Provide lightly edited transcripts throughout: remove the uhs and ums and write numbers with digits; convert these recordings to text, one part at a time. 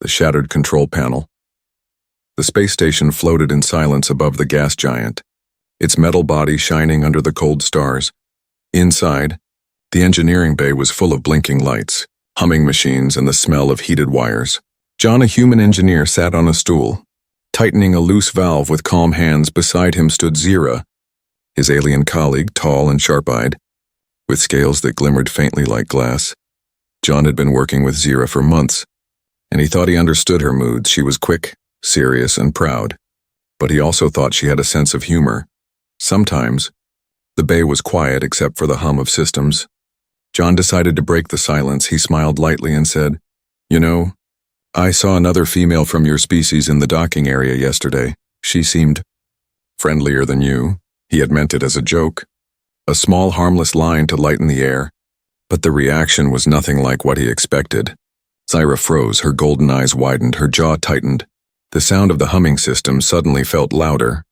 the shattered control panel. The space station floated in silence above the gas giant, its metal body shining under the cold stars. Inside, the engineering bay was full of blinking lights, humming machines, and the smell of heated wires. John, a human engineer, sat on a stool. Tightening a loose valve with calm hands, beside him stood Zira, his alien colleague, tall and sharp-eyed, with scales that glimmered faintly like glass. John had been working with Zira for months, and he thought he understood her moods. She was quick, serious, and proud, but he also thought she had a sense of humor. Sometimes, the bay was quiet except for the hum of systems. John decided to break the silence. He smiled lightly and said, "You know, I saw another female from your species in the docking area yesterday. She seemed friendlier than you." He had meant it as a joke, a small harmless line to lighten the air, but the reaction was nothing like what he expected. Zira froze, her golden eyes widened, her jaw tightened. The sound of the humming system suddenly felt louder.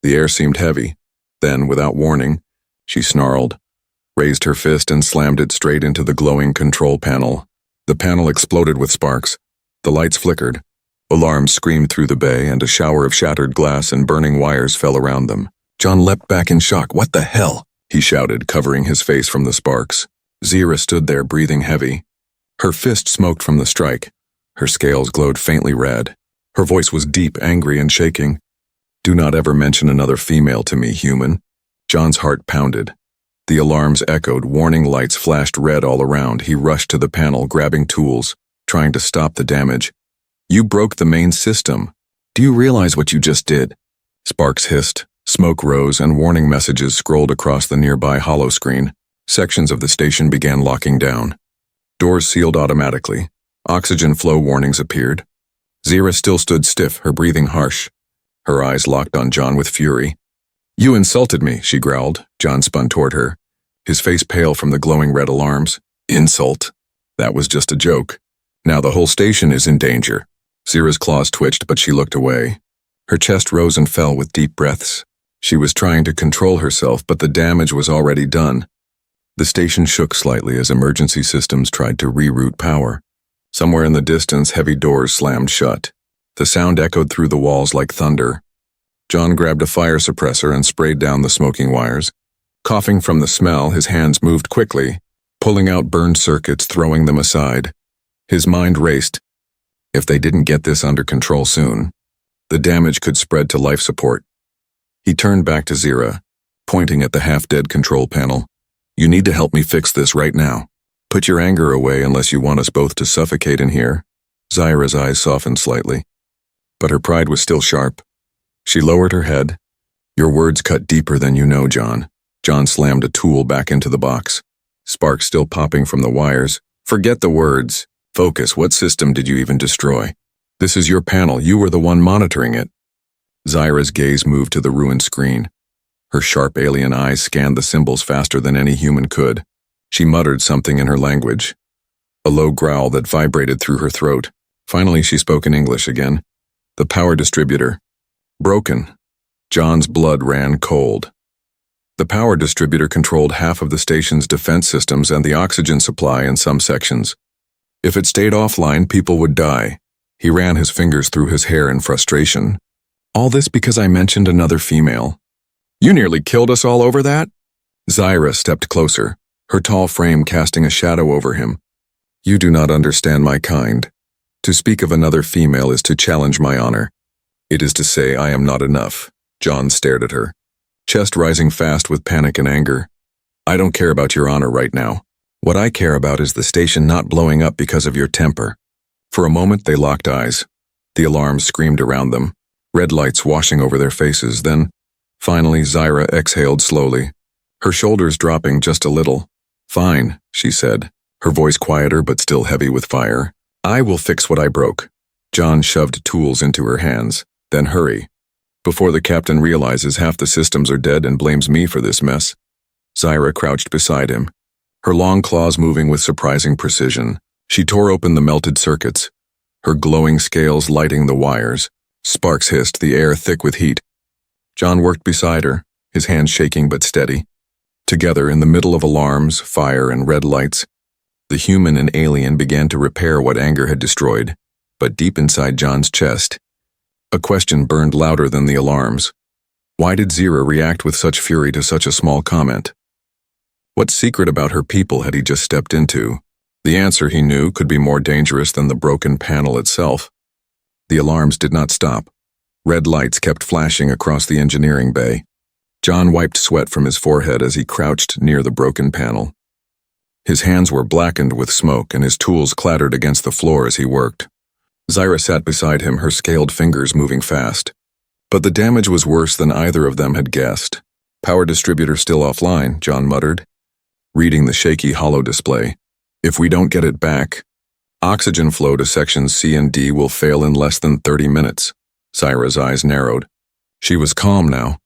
The air seemed heavy. Then, without warning, she snarled, raised her fist and slammed it straight into the glowing control panel. The panel exploded with sparks. The lights flickered. Alarms screamed through the bay, and a shower of shattered glass and burning wires fell around them. John leapt back in shock. "What the hell?" he shouted, covering his face from the sparks. Zira stood there, breathing heavy. Her fist smoked from the strike. Her scales glowed faintly red. Her voice was deep, angry, and shaking. "Do not ever mention another female to me, human." John's heart pounded. The alarms echoed, warning lights flashed red all around. He rushed to the panel, grabbing tools, trying to stop the damage. "You broke the main system. Do you realize what you just did?" Sparks hissed, smoke rose, and warning messages scrolled across the nearby holoscreen. Sections of the station began locking down. Doors sealed automatically. Oxygen flow warnings appeared. Zira still stood stiff, her breathing harsh. Her eyes locked on John with fury. "You insulted me," she growled. John spun toward her, his face pale from the glowing red alarms. "Insult? That was just a joke. Now the whole station is in danger." Zira's claws twitched, but she looked away. Her chest rose and fell with deep breaths. She was trying to control herself, but the damage was already done. The station shook slightly as emergency systems tried to reroute power. Somewhere in the distance, heavy doors slammed shut. The sound echoed through the walls like thunder. John grabbed a fire suppressor and sprayed down the smoking wires. Coughing from the smell, his hands moved quickly, pulling out burned circuits, throwing them aside. His mind raced. If they didn't get this under control soon, the damage could spread to life support. He turned back to Zira, pointing at the half-dead control panel. "You need to help me fix this right now. Put your anger away unless you want us both to suffocate in here." Zira's eyes softened slightly, but her pride was still sharp. She lowered her head. "Your words cut deeper than you know, John." John slammed a tool back into the box, sparks still popping from the wires. "Forget the words. Focus. What system did you even destroy? This is your panel. You were the one monitoring it." Zira's gaze moved to the ruined screen. Her sharp alien eyes scanned the symbols faster than any human could. She muttered something in her language, a low growl that vibrated through her throat. Finally, she spoke in English again. "The power distributor. Broken." John's blood ran cold. The power distributor controlled half of the station's defense systems and the oxygen supply in some sections. If it stayed offline, people would die. He ran his fingers through his hair in frustration. "All this because I mentioned another female. You nearly killed us all over that?" Zira stepped closer, her tall frame casting a shadow over him. "You do not understand my kind. To speak of another female is to challenge my honor. It is to say I am not enough." John stared at her, chest rising fast with panic and anger. "I don't care about your honor right now. What I care about is the station not blowing up because of your temper." For a moment they locked eyes. The alarms screamed around them, red lights washing over their faces. Then, finally, Zira exhaled slowly, her shoulders dropping just a little. "Fine," she said, her voice quieter but still heavy with fire. "I will fix what I broke." John shoved tools into her hands. "Then hurry, before the captain realizes half the systems are dead and blames me for this mess." Zira crouched beside him, her long claws moving with surprising precision. She tore open the melted circuits, her glowing scales lighting the wires. Sparks hissed, the air thick with heat. John worked beside her, his hands shaking but steady. Together, in the middle of alarms, fire, and red lights, the human and alien began to repair what anger had destroyed. But deep inside John's chest, a question burned louder than the alarms. Why did Zira react with such fury to such a small comment? What secret about her people had he just stepped into? The answer, he knew, could be more dangerous than the broken panel itself. The alarms did not stop. Red lights kept flashing across the engineering bay. John wiped sweat from his forehead as he crouched near the broken panel. His hands were blackened with smoke and his tools clattered against the floor as he worked. Zira sat beside him, her scaled fingers moving fast. But the damage was worse than either of them had guessed. Power distributor still offline, John muttered, reading the shaky holo display. If we don't get it back, oxygen flow to sections C and D will fail in less than 30 minutes. Zira's eyes narrowed. She was calm now,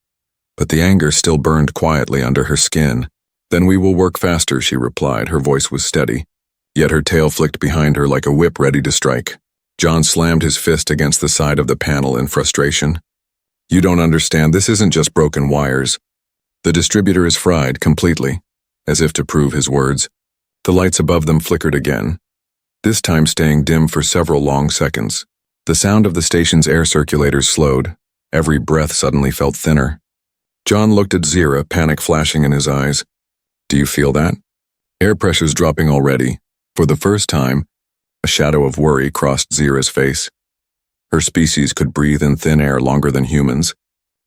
but the anger still burned quietly under her skin. Then we will work faster, she replied. Her voice was steady, yet her tail flicked behind her like a whip ready to strike. John slammed his fist against the side of the panel in frustration. You don't understand, this isn't just broken wires. The distributor is fried completely. As if to prove his words, the lights above them flickered again, this time staying dim for several long seconds. The sound of the station's air circulators slowed. Every breath suddenly felt thinner. John looked at Zira, panic flashing in his eyes. Do you feel that? Air pressure's dropping already. For the first time, a shadow of worry crossed Zira's face. Her species could breathe in thin air longer than humans,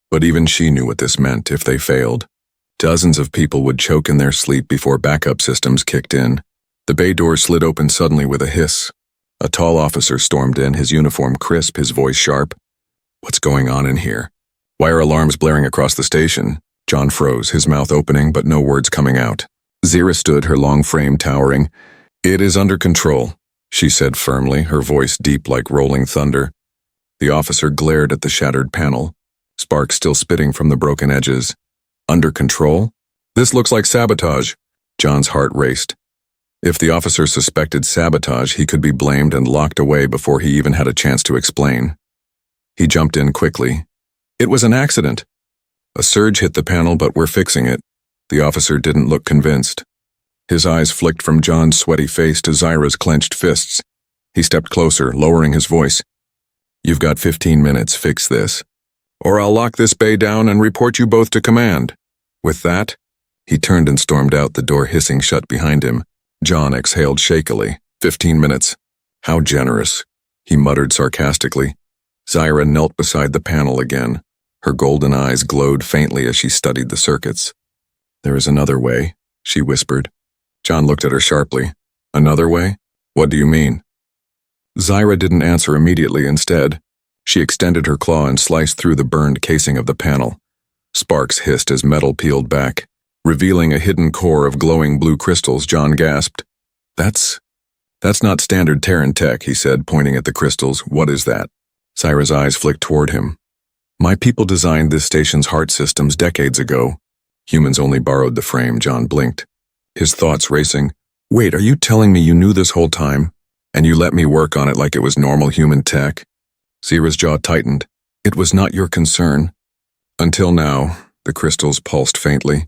but even she knew what this meant if they failed. Dozens of people would choke in their sleep before backup systems kicked in. The bay door slid open suddenly with a hiss. A tall officer stormed in, his uniform crisp, his voice sharp. What's going on in here? Why are alarms blaring across the station? John froze, his mouth opening but no words coming out. Zira stood, her long frame towering. It is under control, she said firmly, her voice deep like rolling thunder. The officer glared at the shattered panel, sparks still spitting from the broken edges. Under control? This looks like sabotage. John's heart raced. If the officer suspected sabotage, he could be blamed and locked away before he even had a chance to explain. He jumped in quickly. It was an accident. A surge hit the panel, but we're fixing it. The officer didn't look convinced. His eyes flicked from John's sweaty face to Zira's clenched fists. He stepped closer, lowering his voice. You've got 15 minutes, fix this. Or I'll lock this bay down and report you both to command. With that, he turned and stormed out, the door hissing shut behind him. John exhaled shakily. 15 minutes. How generous, he muttered sarcastically. Zira knelt beside the panel again. Her golden eyes glowed faintly as she studied the circuits. There is another way, she whispered. John looked at her sharply. Another way? What do you mean? Zira didn't answer immediately. Instead, she extended her claw and sliced through the burned casing of the panel. Sparks hissed as metal peeled back, revealing a hidden core of glowing blue crystals. John gasped. That's not standard Terran tech, he said, pointing at the crystals. What is that? Zira's eyes flicked toward him. My people designed this station's heart systems decades ago. Humans only borrowed the frame. John blinked, his thoughts racing. Wait, are you telling me you knew this whole time, and you let me work on it like it was normal human tech? Zira's jaw tightened. It was not your concern. Until now, the crystals pulsed faintly,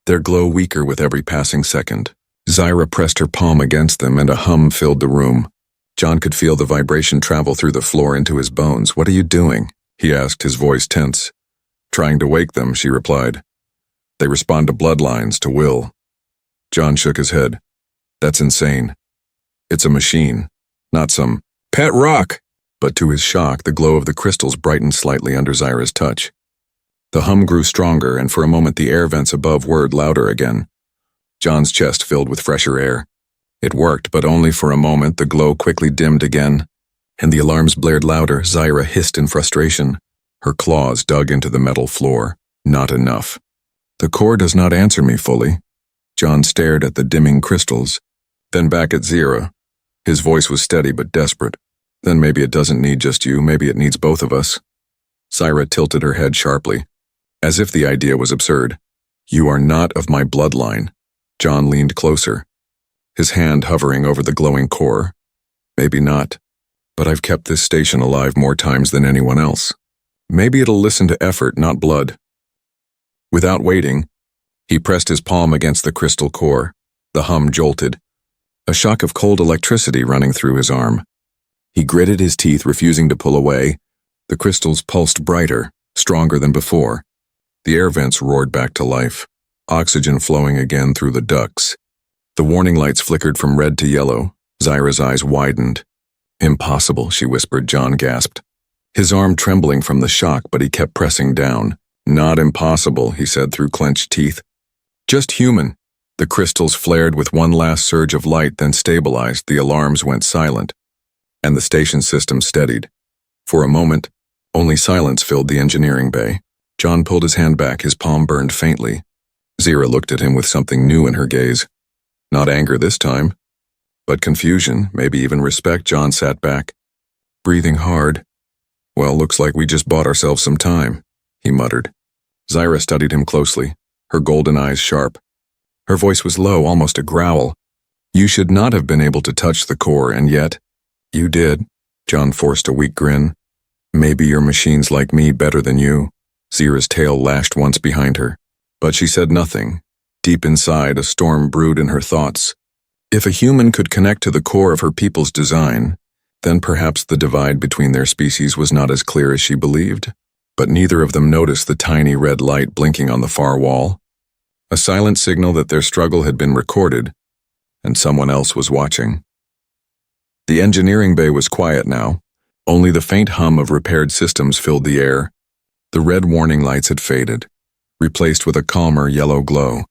their glow weaker with every passing second. Zira pressed her palm against them and a hum filled the room. John could feel the vibration travel through the floor into his bones. What are you doing? He asked, his voice tense. Trying to wake them, she replied. They respond to bloodlines, to will. John shook his head. That's insane. It's a machine, not some pet rock. But to his shock, the glow of the crystals brightened slightly under Zira's touch. The hum grew stronger, and for a moment the air vents above whirred louder again. John's chest filled with fresher air. It worked, but only for a moment. The glow quickly dimmed again, and the alarms blared louder. Zira hissed in frustration. Her claws dug into the metal floor. Not enough. The core does not answer me fully. John stared at the dimming crystals, then back at Zira. His voice was steady but desperate. Then maybe it doesn't need just you, maybe it needs both of us. Zira tilted her head sharply, as if the idea was absurd. You are not of my bloodline. John leaned closer, his hand hovering over the glowing core. Maybe not, but I've kept this station alive more times than anyone else. Maybe it'll listen to effort, not blood. Without waiting, he pressed his palm against the crystal core. The hum jolted, a shock of cold electricity running through his arm. He gritted his teeth, refusing to pull away. The crystals pulsed brighter, stronger than before. The air vents roared back to life, oxygen flowing again through the ducts. The warning lights flickered from red to yellow. Zyra's eyes widened. "Impossible," she whispered. John gasped, his arm trembling from the shock, but he kept pressing down. "Not impossible," he said through clenched teeth. "Just human." The crystals flared with one last surge of light, then stabilized. The alarms went silent, and the station system steadied. For a moment, only silence filled the engineering bay. John pulled his hand back, his palm burned faintly. Zyra looked at him with something new in her gaze. Not anger this time, but confusion, maybe even respect. John sat back, breathing hard. "Well, looks like we just bought ourselves some time," he muttered. Zyra studied him closely, her golden eyes sharp. Her voice was low, almost a growl. "You should not have been able to touch the core, and yet you did." John forced a weak grin. "Maybe your machine's like me, better than you." Zyra's tail lashed once behind her, but she said nothing. Deep inside, a storm brewed in her thoughts. If a human could connect to the core of her people's design, then perhaps the divide between their species was not as clear as she believed. But neither of them noticed the tiny red light blinking on the far wall, a silent signal that their struggle had been recorded, and someone else was watching. The engineering bay was quiet now. Only the faint hum of repaired systems filled the air. The red warning lights had faded, replaced with a calmer yellow glow.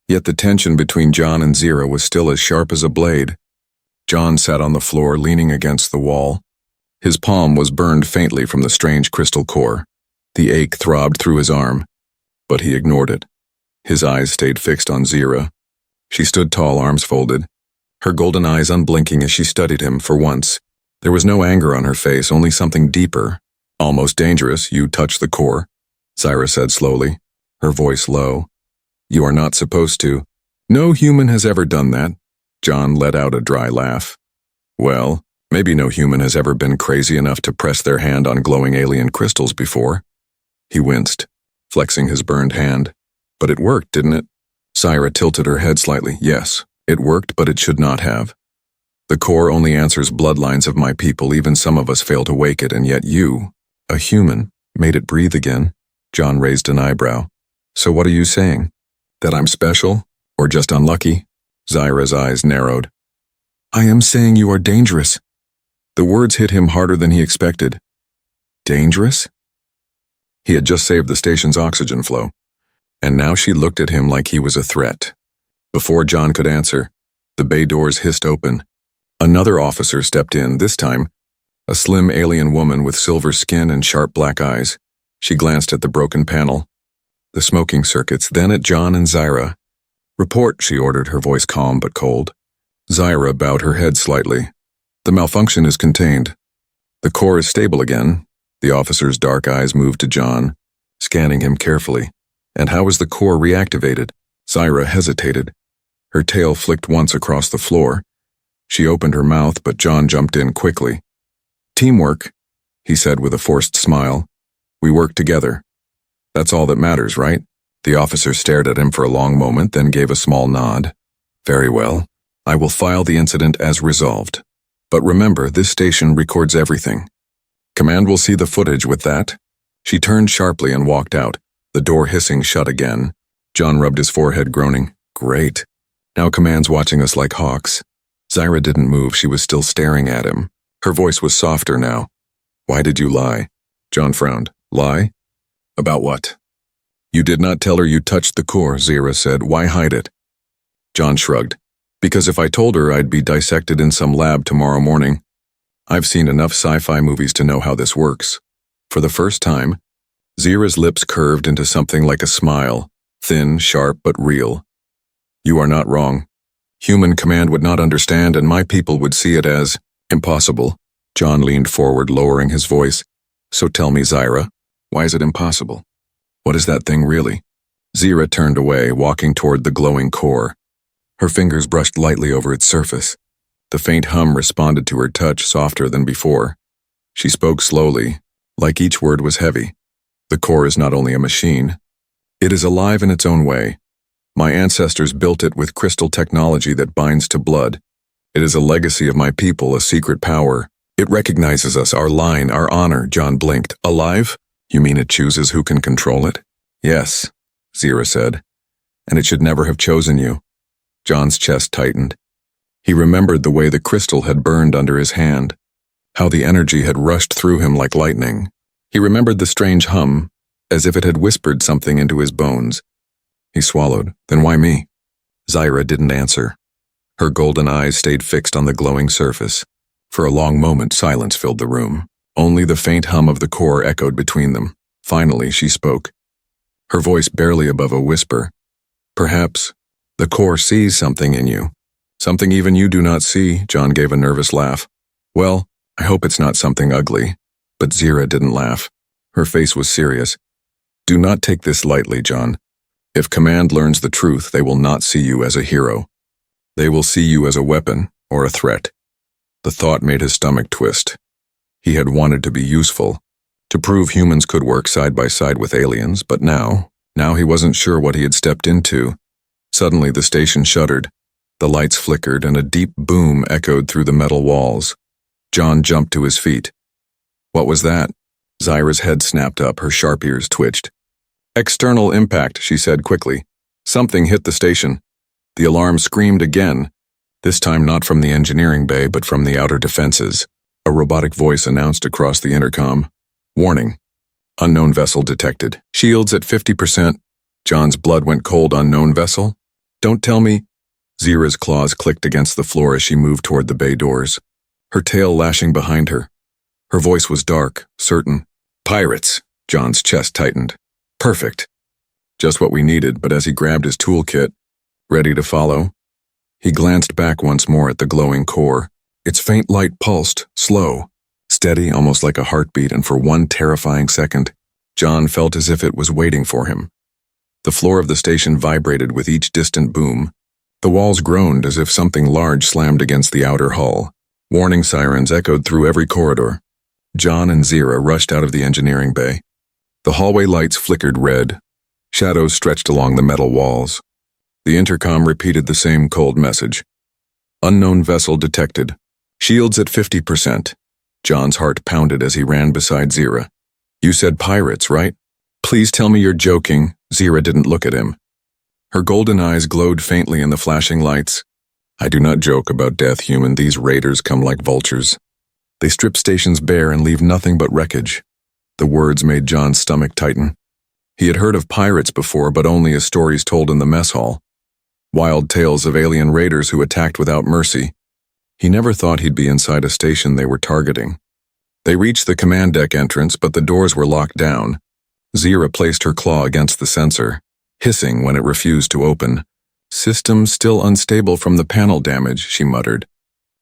Yet the tension between John and Zyra was still as sharp as a blade. John sat on the floor, leaning against the wall. His palm was burned faintly from the strange crystal core. The ache throbbed through his arm, but he ignored it. His eyes stayed fixed on Zyra. She stood tall, arms folded, her golden eyes unblinking as she studied him. For once, there was no anger on her face, only something deeper, almost dangerous. "You touched the core," Zyra said slowly, her voice low. "You are not supposed to." "No human has ever done that." John let out a dry laugh. "Well, maybe no human has ever been crazy enough to press their hand on glowing alien crystals before." He winced, flexing his burned hand. "But it worked, didn't it?" Zyra tilted her head slightly. "Yes, it worked, but it should not have. The core only answers bloodlines of my people. Even some of us fail to wake it, and yet you, a human, made it breathe again." John raised an eyebrow. "So what are you saying? That I'm special, or just unlucky?" Zyra's eyes narrowed. "I am saying you are dangerous." The words hit him harder than he expected. Dangerous? He had just saved the station's oxygen flow, and now she looked at him like he was a threat. Before John could answer, the bay doors hissed open. Another officer stepped in, this time a slim alien woman with silver skin and sharp black eyes. She glanced at the broken panel, the smoking circuits, then at John and Zyra. "Report," she ordered, her voice calm but cold. Zyra bowed her head slightly. "The malfunction is contained. The core is stable again." The officer's dark eyes moved to John, scanning him carefully. "And how is the core reactivated?" Zyra hesitated. Her tail flicked once across the floor. She opened her mouth, but John jumped in quickly. "Teamwork," he said with a forced smile. "We work together. That's all that matters, right?" The officer stared at him for a long moment, then gave a small nod. "Very well. I will file the incident as resolved. But remember, this station records everything. Command will see the footage with that." She turned sharply and walked out, the door hissing shut again. John rubbed his forehead, groaning. "Great. Now Command's watching us like hawks." Zyra didn't move. She was still staring at him. Her voice was softer now. "Why did you lie?" John frowned. "Lie? About what?" "You did not tell her you touched the core," Zyra said. "Why hide it?" John shrugged. "Because if I told her, I'd be dissected in some lab tomorrow morning. I've seen enough sci-fi movies to know how this works." For the first time, Zyra's lips curved into something like a smile, thin, sharp, but real. "You are not wrong. Human Command would not understand, and my people would see it as impossible." John leaned forward, lowering his voice. "So tell me, Zyra, why is it impossible? What is that thing really?" Zyra turned away, walking toward the glowing core. Her fingers brushed lightly over its surface. The faint hum responded to her touch, softer than before. She spoke slowly, like each word was heavy. "The core is not only a machine. It is alive in its own way. My ancestors built it with crystal technology that binds to blood. It is a legacy of my people, a secret power. It recognizes us, our line, our honor, John blinked. Alive? You mean it chooses who can control it? Yes, Zira said. And it should never have chosen you. John's chest tightened. He remembered the way the crystal had burned under his hand, how the energy had rushed through him like lightning. He remembered the strange hum, as if it had whispered something into his bones. He swallowed. Then why me? Zira didn't answer. Her golden eyes stayed fixed on the glowing surface. For a long moment, silence filled the room. Only the faint hum of the core echoed between them. Finally, she spoke. Her voice barely above a whisper. Perhaps the core sees something in you. Something even you do not see, John gave a nervous laugh. Well, I hope it's not something ugly. But Zira didn't laugh. Her face was serious. Do not take this lightly, John. If Command learns the truth, they will not see you as a hero. They will see you as a weapon or a threat. The thought made his stomach twist. He had wanted to be useful, to prove humans could work side by side with aliens, but now he wasn't sure what he had stepped into. Suddenly the station shuddered. The lights flickered and a deep boom echoed through the metal walls. John jumped to his feet. What was that? Zira's head snapped up, her sharp ears twitched. External impact, she said quickly. Something hit the station. The alarm screamed again, this time not from the engineering bay, but from the outer defenses. A robotic voice announced across the intercom. Warning. Unknown vessel detected. Shields at 50%. John's blood went cold. Unknown vessel? Don't tell me. Zira's claws clicked against the floor as she moved toward the bay doors, her tail lashing behind her. Her voice was dark, certain. Pirates. John's chest tightened. Perfect. Just what we needed, but as he grabbed his toolkit, ready to follow, he glanced back once more at the glowing core. Its faint light pulsed, slow, steady, almost like a heartbeat, and for one terrifying second, John felt as if it was waiting for him. The floor of the station vibrated with each distant boom. The walls groaned as if something large slammed against the outer hull. Warning sirens echoed through every corridor. John and Zira rushed out of the engineering bay. The hallway lights flickered red. Shadows stretched along the metal walls. The intercom repeated the same cold message. Unknown vessel detected. Shields at 50%. John's heart pounded as he ran beside Zira. You said pirates, right? Please tell me you're joking. Zira didn't look at him. Her golden eyes glowed faintly in the flashing lights. I do not joke about death, human. These raiders come like vultures. They strip stations bare and leave nothing but wreckage. The words made John's stomach tighten. He had heard of pirates before, but only as stories told in the mess hall. Wild tales of alien raiders who attacked without mercy. He never thought he'd be inside a station they were targeting. They reached the command deck entrance, but the doors were locked down. Zira placed her claw against the sensor, hissing when it refused to open. System still unstable from the panel damage, she muttered.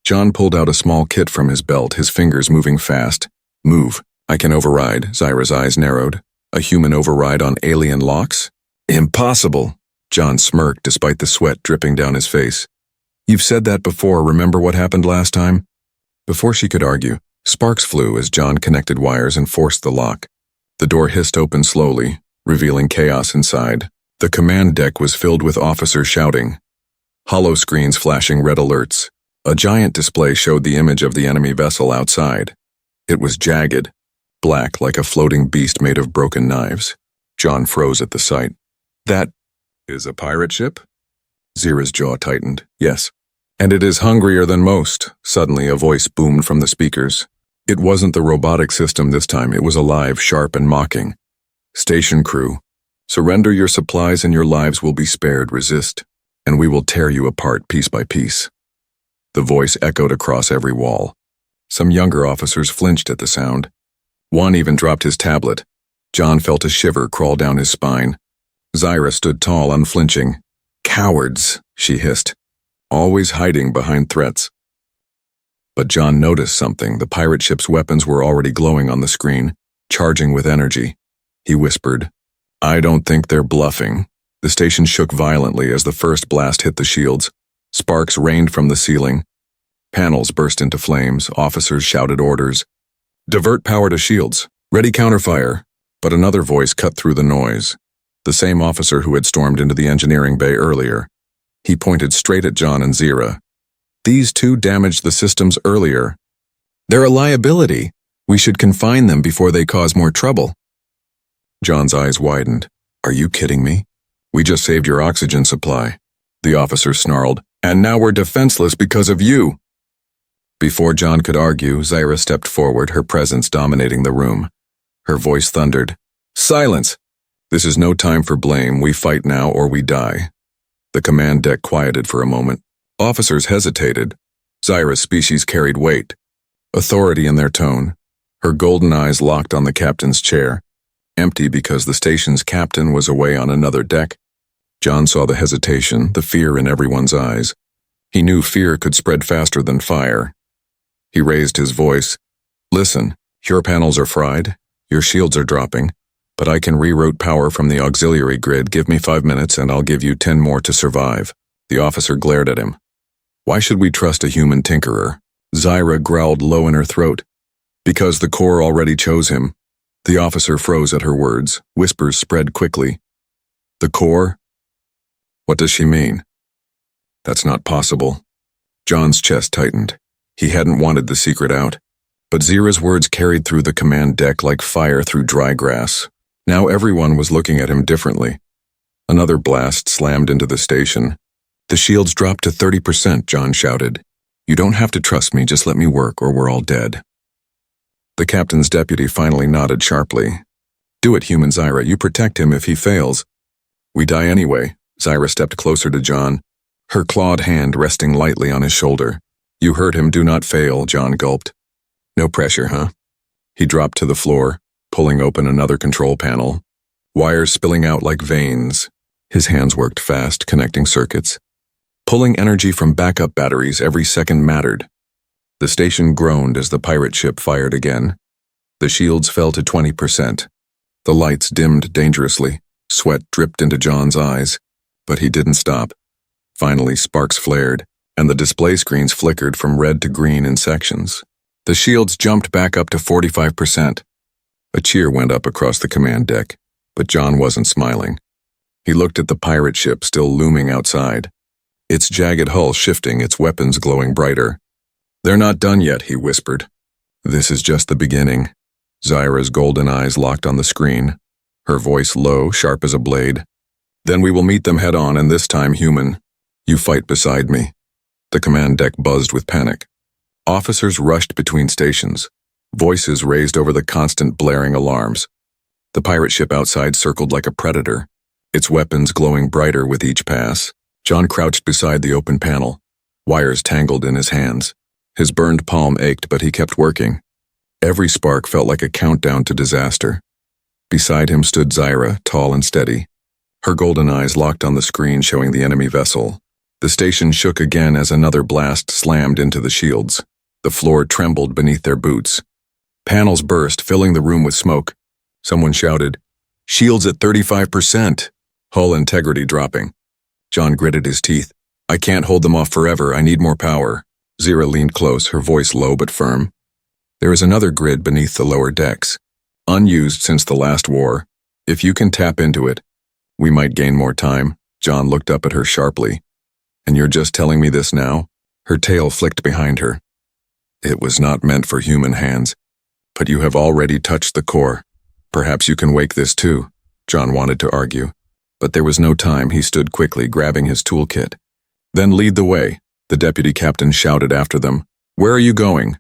John pulled out a small kit from his belt, his fingers moving fast. Move. I can override. Zira's eyes narrowed. A human override on alien locks? Impossible. John smirked despite the sweat dripping down his face. You've said that before. Remember what happened last time? Before she could argue, sparks flew as John connected wires and forced the lock. The door hissed open slowly, revealing chaos inside. The command deck was filled with officers shouting. Hollow screens flashing red alerts. A giant display showed the image of the enemy vessel outside. It was jagged, black like a floating beast made of broken knives. John froze at the sight. That is a pirate ship? Zira's jaw tightened. Yes. And it is hungrier than most. Suddenly a voice boomed from the speakers. It wasn't the robotic system this time. It was alive, sharp, and mocking. Station crew, surrender your supplies and your lives will be spared. Resist, and we will tear you apart piece by piece. The voice echoed across every wall. Some younger officers flinched at the sound. One even dropped his tablet. John felt a shiver crawl down his spine. Zira stood tall, unflinching. Cowards, she hissed, always hiding behind threats. But John noticed something. The pirate ship's weapons were already glowing on the screen, charging with energy. He whispered, I don't think they're bluffing. The station shook violently as the first blast hit the shields. Sparks rained from the ceiling. Panels burst into flames. Officers shouted orders. Divert power to shields. Ready counterfire. But another voice cut through the noise. The same officer who had stormed into the engineering bay earlier. He pointed straight at John and Zira. These two damaged the systems earlier. They're a liability. We should confine them before they cause more trouble. John's eyes widened. Are you kidding me? We just saved your oxygen supply. The officer snarled. And now we're defenseless because of you. Before John could argue, Zyra stepped forward, her presence dominating the room. Her voice thundered. Silence! This is no time for blame. We fight now or we die. The command deck quieted for a moment. Officers hesitated. Zyra's species carried weight, authority in their tone. Her golden eyes locked on the captain's chair, empty because the station's captain was away on another deck. John saw the hesitation, the fear in everyone's eyes. He knew fear could spread faster than fire. He raised his voice. Listen, your panels are fried, your shields are dropping, but I can reroute power from the auxiliary grid. Give me 5 minutes and I'll give you 10 more to survive. The officer glared at him. Why should we trust a human tinkerer? Zyra growled low in her throat. Because the Corps already chose him. The officer froze at her words. Whispers spread quickly. The Corps? What does she mean? That's not possible. John's chest tightened. He hadn't wanted the secret out. But Zyra's words carried through the command deck like fire through dry grass. Now everyone was looking at him differently. Another blast slammed into the station. The shields dropped to 30%, John shouted. You don't have to trust me, just let me work or we're all dead. The captain's deputy finally nodded sharply. Do it, human Zyra, you protect him if he fails. We die anyway. Zyra stepped closer to John, her clawed hand resting lightly on his shoulder. You heard him, do not fail, John gulped. No pressure, huh? He dropped to the floor, pulling open another control panel. Wires spilling out like veins. His hands worked fast, connecting circuits. Pulling energy from backup batteries, every second mattered. The station groaned as the pirate ship fired again. The shields fell to 20%. The lights dimmed dangerously. Sweat dripped into John's eyes. But he didn't stop. Finally, sparks flared, and the display screens flickered from red to green in sections. The shields jumped back up to 45%. A cheer went up across the command deck, but John wasn't smiling. He looked at the pirate ship still looming outside. Its jagged hull shifting, its weapons glowing brighter. They're not done yet, he whispered. This is just the beginning. Zyra's golden eyes locked on the screen, her voice low, sharp as a blade. Then we will meet them head on, and this time human. You fight beside me. The command deck buzzed with panic. Officers rushed between stations, voices raised over the constant blaring alarms. The pirate ship outside circled like a predator, its weapons glowing brighter with each pass. John crouched beside the open panel, wires tangled in his hands. His burned palm ached, but he kept working. Every spark felt like a countdown to disaster. Beside him stood Zyra, tall and steady. Her golden eyes locked on the screen showing the enemy vessel. The station shook again as another blast slammed into the shields. The floor trembled beneath their boots. Panels burst, filling the room with smoke. Someone shouted, "Shields at 35%. Hull integrity dropping." John gritted his teeth. "I can't hold them off forever. I need more power." Zyra leaned close, her voice low but firm. "There is another grid beneath the lower decks, unused since the last war. If you can tap into it, we might gain more time." John looked up at her sharply. "And you're just telling me this now?" Her tail flicked behind her. "It was not meant for human hands. But you have already touched the core. Perhaps you can wake this too," John wanted to argue. But there was no time. He stood quickly, grabbing his toolkit. "Then lead the way," the deputy captain shouted after them. "Where are you going?"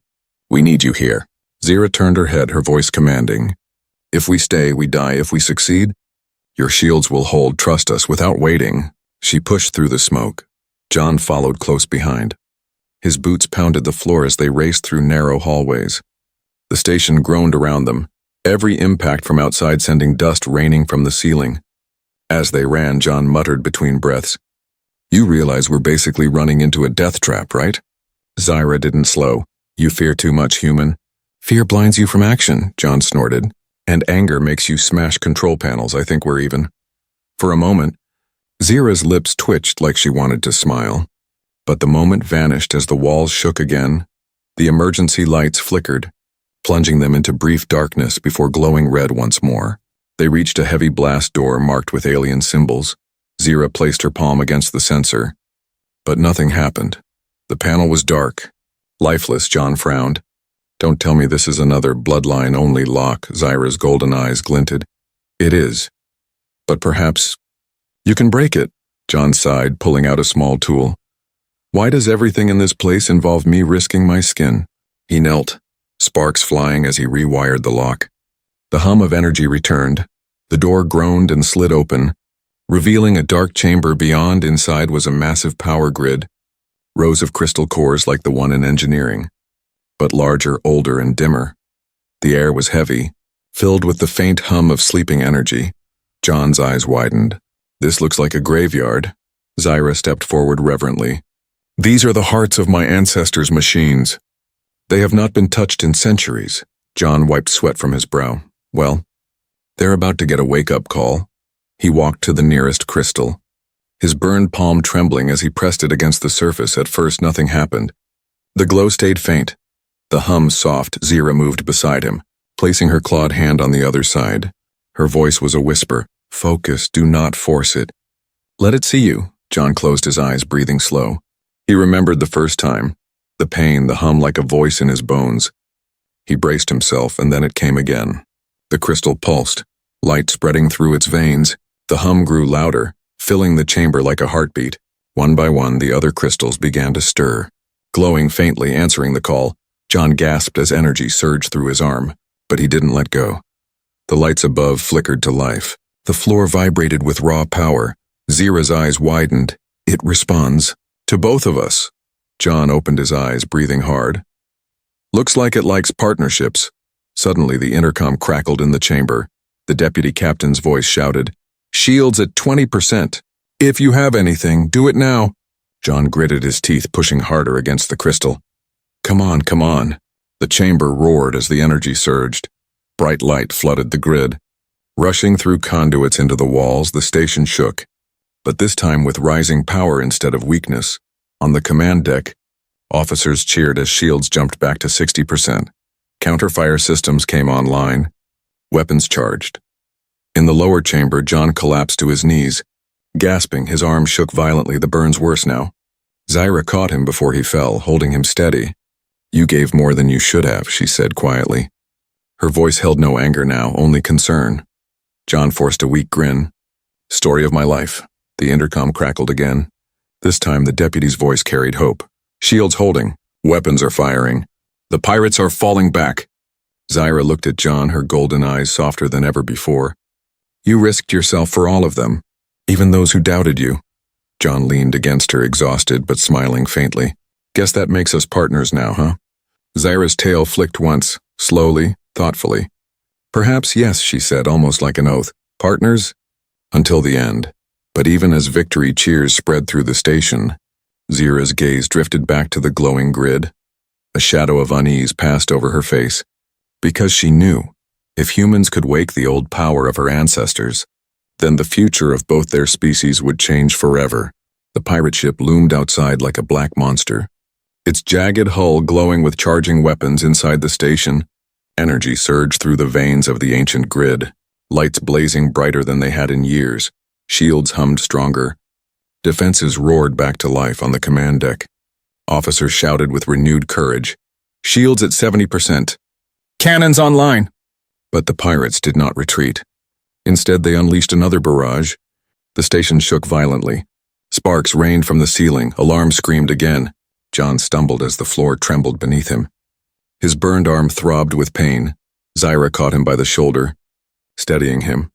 "We need you here." Zyra turned her head, her voice commanding. "If we stay, we die. If we succeed, your shields will hold. Trust us." Without waiting, she pushed through the smoke. John followed close behind. His boots pounded the floor as they raced through narrow hallways. The station groaned around them, every impact from outside sending dust raining from the ceiling. As they ran, John muttered between breaths, "You realize we're basically running into a death trap, right?" Zyra didn't slow. "You fear too much, human." "Fear blinds you from action," John snorted. "And anger makes you smash control panels. I think we're even." For a moment, Zyra's lips twitched like she wanted to smile. But the moment vanished as the walls shook again. The emergency lights flickered, plunging them into brief darkness before glowing red once more. They reached a heavy blast door marked with alien symbols. Zyra placed her palm against the sensor. But nothing happened. The panel was dark. Lifeless, John frowned. Don't tell me this is another bloodline-only lock, Zyra's golden eyes glinted. It is. But perhaps... You can break it, John sighed, pulling out a small tool. Why does everything in this place involve me risking my skin? He knelt, sparks flying as he rewired the lock. The hum of energy returned. The door groaned and slid open, revealing a dark chamber beyond. Inside was a massive power grid, rows of crystal cores like the one in engineering, but larger, older, and dimmer. The air was heavy, filled with the faint hum of sleeping energy. John's eyes widened. This looks like a graveyard. Zyra stepped forward reverently. These are the hearts of my ancestors' machines. They have not been touched in centuries. John wiped sweat from his brow. Well, they're about to get a wake-up call. He walked to the nearest crystal, his burned palm trembling as he pressed it against the surface. At first, nothing happened. The glow stayed faint. The hum soft. Zyra moved beside him, placing her clawed hand on the other side. Her voice was a whisper. Focus, do not force it. Let it see you. John closed his eyes, breathing slow. He remembered the first time, the pain, the hum like a voice in his bones. He braced himself, and then it came again. The crystal pulsed, light spreading through its veins. The hum grew louder, filling the chamber like a heartbeat. One by one, the other crystals began to stir, glowing faintly, answering the call. John gasped as energy surged through his arm, but he didn't let go. The lights above flickered to life. The floor vibrated with raw power. Zyra's eyes widened. It responds. To both of us. John opened his eyes, breathing hard. Looks like it likes partnerships. Suddenly, the intercom crackled in the chamber. The deputy captain's voice shouted, Shields at 20%. If you have anything, do it now. John gritted his teeth, pushing harder against the crystal. Come on, come on. The chamber roared as the energy surged. Bright light flooded the grid. Rushing through conduits into the walls, the station shook. But this time with rising power instead of weakness. On the command deck, officers cheered as shields jumped back to 60%. Counterfire systems came online. Weapons charged. In the lower chamber, John collapsed to his knees. Gasping, his arm shook violently. The burn's worse now. Zyra caught him before he fell, holding him steady. You gave more than you should have, she said quietly. Her voice held no anger now, only concern. John forced a weak grin. Story of my life. The intercom crackled again. This time the deputy's voice carried hope. Shields holding. Weapons are firing. The pirates are falling back. Zyra looked at John, her golden eyes softer than ever before. You risked yourself for all of them, even those who doubted you. John leaned against her, exhausted but smiling faintly. Guess that makes us partners now, huh? Zyra's tail flicked once, slowly, thoughtfully. Perhaps yes, she said, almost like an oath. Partners? Until the end. But even as victory cheers spread through the station, Zyra's gaze drifted back to the glowing grid. A shadow of unease passed over her face. Because she knew, if humans could wake the old power of her ancestors, then the future of both their species would change forever. The pirate ship loomed outside like a black monster, its jagged hull glowing with charging weapons inside the station. Energy surged through the veins of the ancient grid, lights blazing brighter than they had in years. Shields hummed stronger. Defenses roared back to life on the command deck. Officers shouted with renewed courage. Shields at 70%. Cannons online! But the pirates did not retreat. Instead, they unleashed another barrage. The station shook violently. Sparks rained from the ceiling. Alarm screamed again. John stumbled as the floor trembled beneath him. His burned arm throbbed with pain. Zyra caught him by the shoulder, steadying him.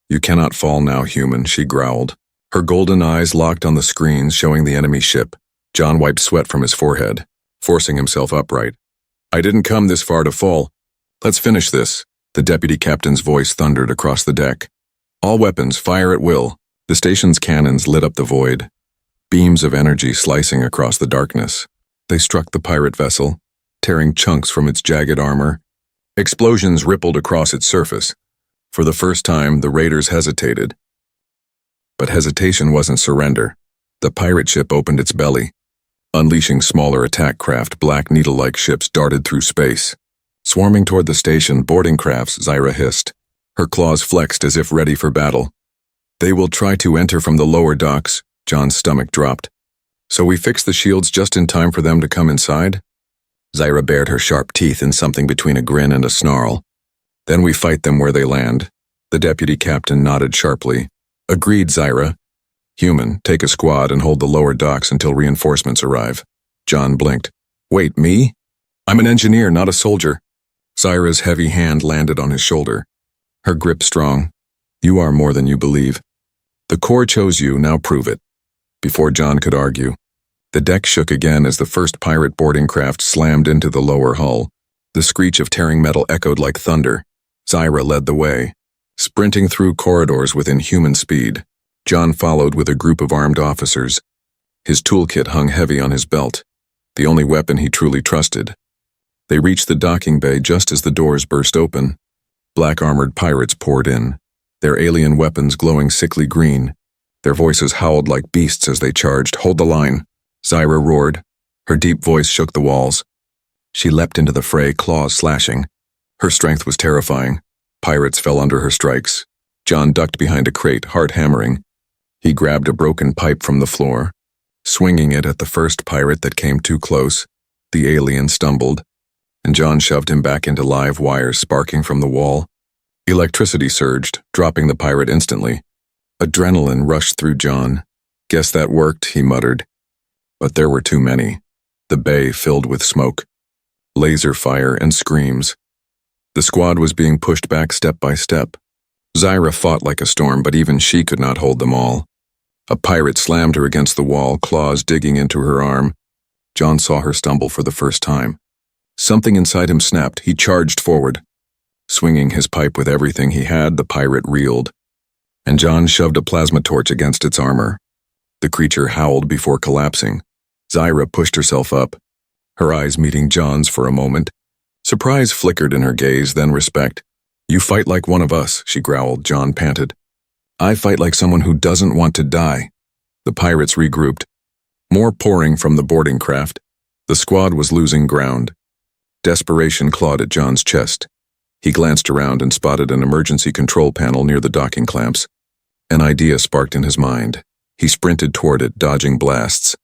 You cannot fall now, human, she growled. Her golden eyes locked on the screens showing the enemy ship. John wiped sweat from his forehead, forcing himself upright. I didn't come this far to fall. Let's finish this. The deputy captain's voice thundered across the deck. All weapons, fire at will. The station's cannons lit up the void, beams of energy slicing across the darkness. They struck the pirate vessel, tearing chunks from its jagged armor. Explosions rippled across its surface. For the first time, the raiders hesitated. But hesitation wasn't surrender. The pirate ship opened its belly. Unleashing smaller attack craft, black needle-like ships darted through space. Swarming toward the station, boarding crafts, Zyra hissed. Her claws flexed as if ready for battle. They will try to enter from the lower docks. John's stomach dropped. So we fixed the shields just in time for them to come inside? Zyra bared her sharp teeth in something between a grin and a snarl. Then we fight them where they land. The deputy captain nodded sharply. Agreed, Zyra. Human, take a squad and hold the lower docks until reinforcements arrive. John blinked. Wait, me? I'm an engineer, not a soldier. Zyra's heavy hand landed on his shoulder. Her grip strong. You are more than you believe. The Corps chose you, now prove it. Before John could argue, the deck shook again as the first pirate boarding craft slammed into the lower hull. The screech of tearing metal echoed like thunder. Zyra led the way, sprinting through corridors within human speed. John followed with a group of armed officers. His toolkit hung heavy on his belt, the only weapon he truly trusted. They reached the docking bay just as the doors burst open. Black-armored pirates poured in, their alien weapons glowing sickly green. Their voices howled like beasts as they charged. Hold the line, Zyra roared. Her deep voice shook the walls. She leapt into the fray, claws slashing. Her strength was terrifying. Pirates fell under her strikes. John ducked behind a crate, heart hammering. He grabbed a broken pipe from the floor. Swinging it at the first pirate that came too close, the alien stumbled, and John shoved him back into live wires sparking from the wall. Electricity surged, dropping the pirate instantly. Adrenaline rushed through John. Guess that worked, he muttered. But there were too many. The bay filled with smoke, laser fire, and screams. The squad was being pushed back step by step. Zyra fought like a storm, but even she could not hold them all. A pirate slammed her against the wall, claws digging into her arm. John saw her stumble for the first time. Something inside him snapped. He charged forward. Swinging his pipe with everything he had, the pirate reeled, and John shoved a plasma torch against its armor. The creature howled before collapsing. Zyra pushed herself up, her eyes meeting John's for a moment. Surprise flickered in her gaze, then respect. You fight like one of us, she growled. John panted. I fight like someone who doesn't want to die. The pirates regrouped. More pouring from the boarding craft. The squad was losing ground. Desperation clawed at John's chest. He glanced around and spotted an emergency control panel near the docking clamps. An idea sparked in his mind. He sprinted toward it, dodging blasts.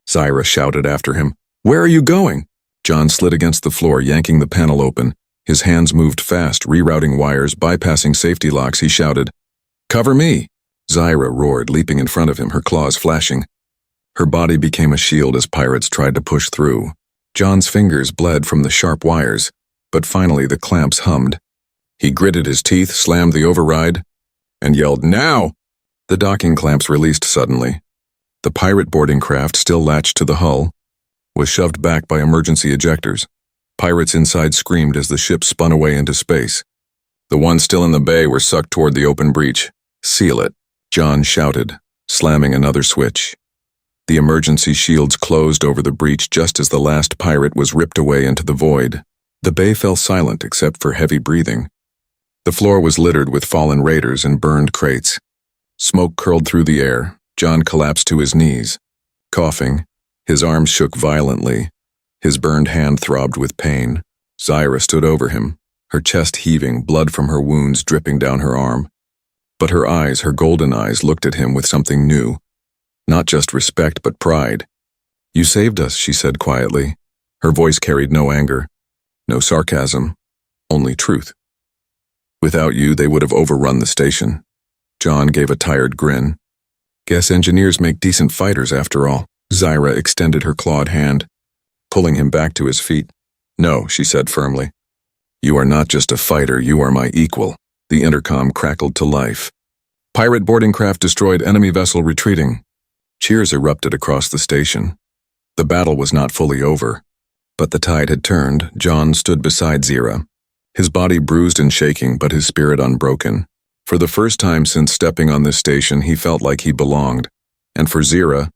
Zyra shouted after him. Where are you going? John slid against the floor, yanking the panel open. His hands moved fast, rerouting wires, bypassing safety locks. He shouted, Cover me! Zyra roared, leaping in front of him, her claws flashing. Her body became a shield as pirates tried to push through. John's fingers bled from the sharp wires, but finally the clamps hummed. He gritted his teeth, slammed the override, and yelled, Now! The docking clamps released suddenly. The pirate boarding craft, still latched to the hull, was shoved back by emergency ejectors. Pirates inside screamed as the ship spun away into space. The ones still in the bay were sucked toward the open breach. Seal it, John shouted, slamming another switch. The emergency shields closed over the breach just as the last pirate was ripped away into the void. The bay fell silent except for heavy breathing. The floor was littered with fallen raiders and burned crates. Smoke curled through the air. John collapsed to his knees, coughing. His arms shook violently. His burned hand throbbed with pain. Zyra stood over him, her chest heaving, blood from her wounds dripping down her arm. But her eyes, her golden eyes, looked at him with something new. Not just respect, but pride. You saved us, she said quietly. Her voice carried no anger, no sarcasm, only truth. Without you, they would have overrun the station. John gave a tired grin. Guess engineers make decent fighters after all. Zyra extended her clawed hand, pulling him back to his feet. No, she said firmly. You are not just a fighter, you are my equal. The intercom crackled to life. Pirate boarding craft destroyed, enemy vessel retreating. Cheers erupted across the station. The battle was not fully over, but the tide had turned. John stood beside Zyra, his body bruised and shaking, but his spirit unbroken. For the first time since stepping on this station, he felt like he belonged. And for Zyra,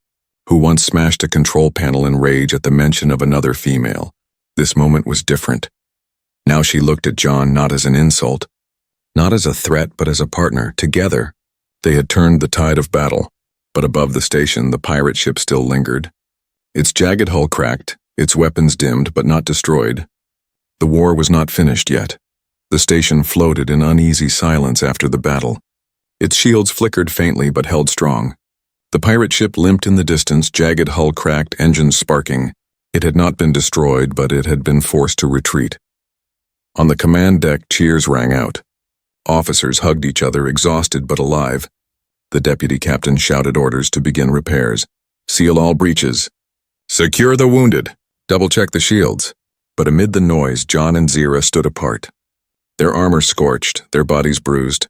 who once smashed a control panel in rage at the mention of another female, this moment was different. Now she looked at John not as an insult, not as a threat, but as a partner. Together, they had turned the tide of battle. But above the station, the pirate ship still lingered. Its jagged hull cracked, its weapons dimmed but not destroyed. The war was not finished yet. The station floated in uneasy silence after the battle. Its shields flickered faintly but held strong. The pirate ship limped in the distance, jagged hull cracked, engines sparking. It had not been destroyed, but it had been forced to retreat. On the command deck, cheers rang out. Officers hugged each other, exhausted but alive. The deputy captain shouted orders to begin repairs. Seal all breaches. Secure the wounded. Double-check the shields. But amid the noise, John and Zira stood apart. Their armor scorched, their bodies bruised.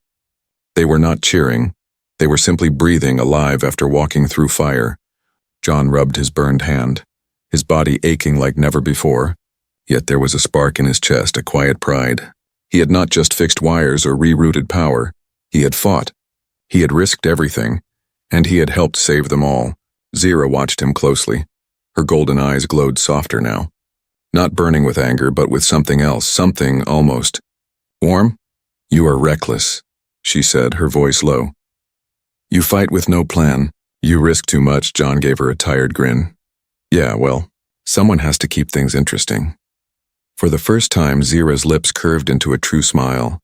They were not cheering. They were simply breathing, alive after walking through fire. John rubbed his burned hand, his body aching like never before. Yet there was a spark in his chest, a quiet pride. He had not just fixed wires or rerouted power. He had fought. He had risked everything, and he had helped save them all. Zira watched him closely. Her golden eyes glowed softer now. Not burning with anger, but with something else, something almost warm. You are reckless, she said, her voice low. You fight with no plan. You risk too much, John gave her a tired grin. Yeah, well, someone has to keep things interesting. For the first time, Zira's lips curved into a true smile.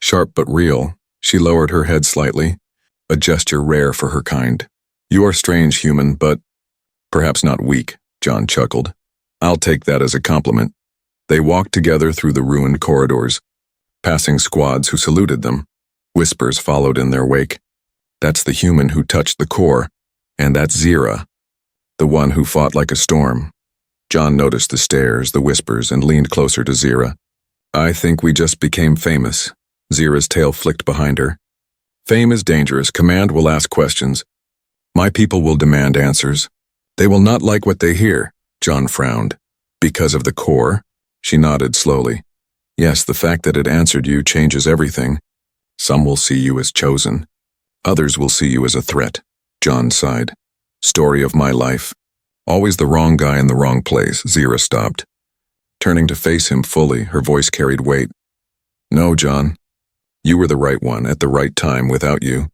Sharp but real, she lowered her head slightly, a gesture rare for her kind. You are strange, human, but perhaps not weak, John chuckled. I'll take that as a compliment. They walked together through the ruined corridors, passing squads who saluted them. Whispers followed in their wake. That's the human who touched the core, and that's Zira, the one who fought like a storm. John noticed the stares, the whispers, and leaned closer to Zira. I think we just became famous. Zira's tail flicked behind her. Fame is dangerous. Command will ask questions. My people will demand answers. They will not like what they hear. John frowned. Because of the core? She nodded slowly. Yes, the fact that it answered you changes everything. Some will see you as chosen. Others will see you as a threat. John sighed. Story of my life. Always the wrong guy in the wrong place. Zira stopped. Turning to face him fully, her voice carried weight. No, John. You were the right one at the right time. Without you,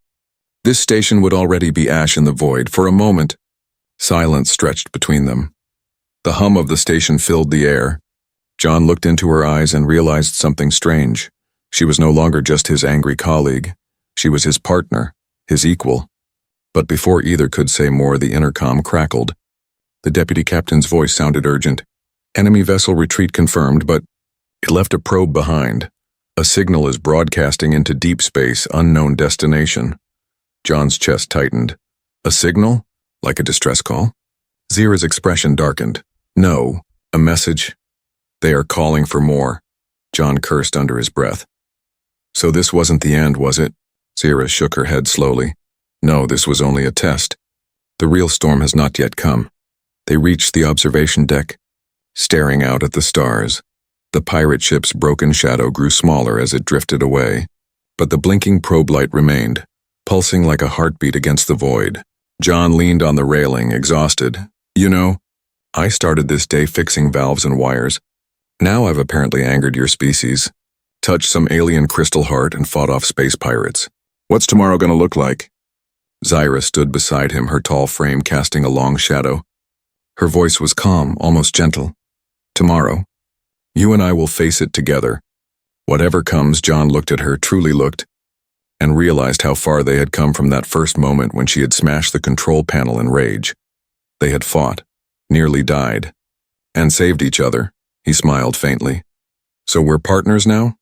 this station would already be ash in the void. For a moment, silence stretched between them. The hum of the station filled the air. John looked into her eyes and realized something strange. She was no longer just his angry colleague. She was his partner, his equal. But before either could say more, the intercom crackled. The deputy captain's voice sounded urgent. Enemy vessel retreat confirmed, but it left a probe behind. A signal is broadcasting into deep space, unknown destination. John's chest tightened. A signal? Like a distress call? Zira's expression darkened. No, a message. They are calling for more. John cursed under his breath. So this wasn't the end, was it? Zira shook her head slowly. No, this was only a test. The real storm has not yet come. They reached the observation deck, staring out at the stars. The pirate ship's broken shadow grew smaller as it drifted away, but the blinking probe light remained, pulsing like a heartbeat against the void. John leaned on the railing, exhausted. You know, I started this day fixing valves and wires. Now I've apparently angered your species, touched some alien crystal heart, and fought off space pirates. What's tomorrow gonna look like? Zira stood beside him, her tall frame casting a long shadow. Her voice was calm, almost gentle. Tomorrow, you and I will face it together. Whatever comes. John looked at her, truly looked, and realized how far they had come from that first moment when she had smashed the control panel in rage. They had fought, nearly died, and saved each other. He smiled faintly. So we're partners now?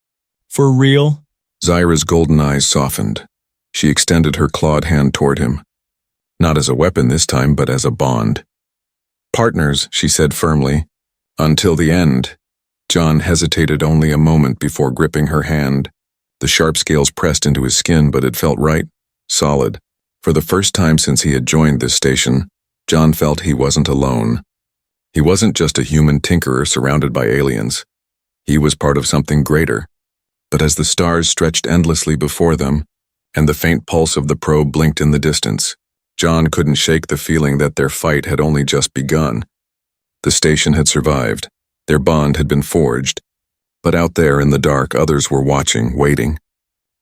For real? Zira's golden eyes softened. She extended her clawed hand toward him. Not as a weapon this time, but as a bond. Partners, she said firmly. Until the end. John hesitated only a moment before gripping her hand. The sharp scales pressed into his skin, but it felt right, solid. For the first time since he had joined this station, John felt he wasn't alone. He wasn't just a human tinkerer surrounded by aliens. He was part of something greater. But as the stars stretched endlessly before them, and the faint pulse of the probe blinked in the distance, John couldn't shake the feeling that their fight had only just begun. The station had survived. Their bond had been forged. But out there in the dark, others were watching, waiting.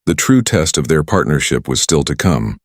The true test of their partnership was still to come.